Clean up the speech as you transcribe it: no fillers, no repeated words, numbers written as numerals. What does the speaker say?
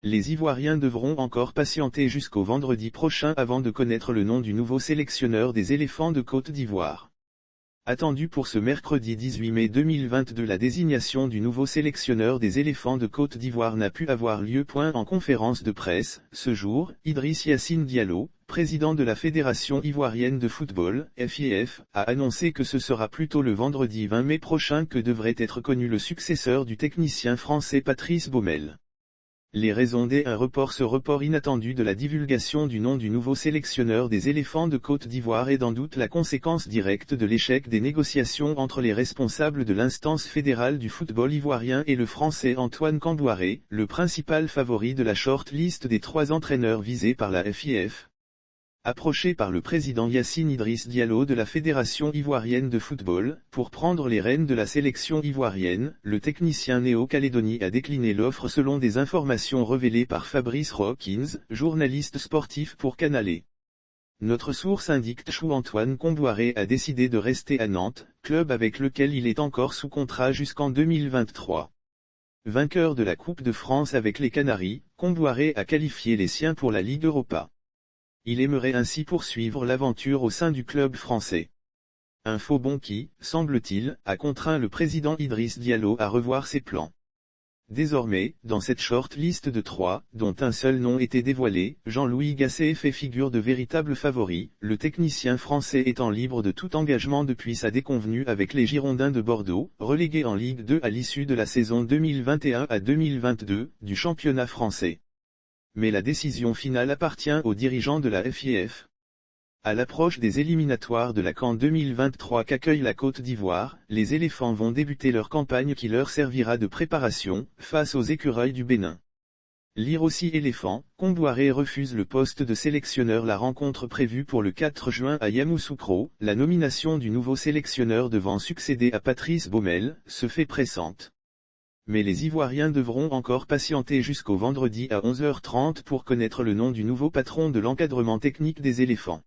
Les Ivoiriens devront encore patienter jusqu'au vendredi prochain avant de connaître le nom du nouveau sélectionneur des éléphants de Côte d'Ivoire. Attendu pour ce mercredi 18 mai 2022, la désignation du nouveau sélectionneur des éléphants de Côte d'Ivoire n'a pu avoir lieu. En conférence de presse, ce jour, Idriss Yacine Diallo, président de la Fédération ivoirienne de football, FIF, a annoncé que ce sera plutôt le vendredi 20 mai prochain que devrait être connu le successeur du technicien français Patrice Baumel. Les raisons d'un report. Ce report inattendu de la divulgation du nom du nouveau sélectionneur des éléphants de Côte d'Ivoire est sans doute la conséquence directe de l'échec des négociations entre les responsables de l'instance fédérale du football ivoirien et le français Antoine Kombouaré, le principal favori de la short list des 3 entraîneurs visés par la FIF. Approché par le président Yacine Idriss Diallo de la Fédération ivoirienne de football, pour prendre les rênes de la sélection ivoirienne, le technicien néo-calédonie a décliné l'offre selon des informations révélées par Fabrice Hawkins, journaliste sportif pour Canal+. Notre source indique que Antoine Kombouaré a décidé de rester à Nantes, club avec lequel il est encore sous contrat jusqu'en 2023. Vainqueur de la Coupe de France avec les Canaries, Kombouaré a qualifié les siens pour la Ligue Europa. Il aimerait ainsi poursuivre l'aventure au sein du club français. Un faux bond qui, semble-t-il, a contraint le président Idriss Diallo à revoir ses plans. Désormais, dans cette short liste de 3, dont un seul nom était dévoilé, Jean-Louis Gasset fait figure de véritable favori, le technicien français étant libre de tout engagement depuis sa déconvenue avec les Girondins de Bordeaux, relégués en Ligue 2 à l'issue de la saison 2021 à 2022, du championnat français. Mais la décision finale appartient aux dirigeants de la FIF. À l'approche des éliminatoires de la CAN 2023 qu'accueille la Côte d'Ivoire, les éléphants vont débuter leur campagne qui leur servira de préparation, face aux écureuils du Bénin. Lire aussi éléphant, Kombouaré refuse le poste de sélectionneur. La rencontre prévue pour le 4 juin à Yamoussoukro, la nomination du nouveau sélectionneur devant succéder à Patrice Baumel, se fait pressante. Mais les Ivoiriens devront encore patienter jusqu'au vendredi à 11h30 pour connaître le nom du nouveau patron de l'encadrement technique des éléphants.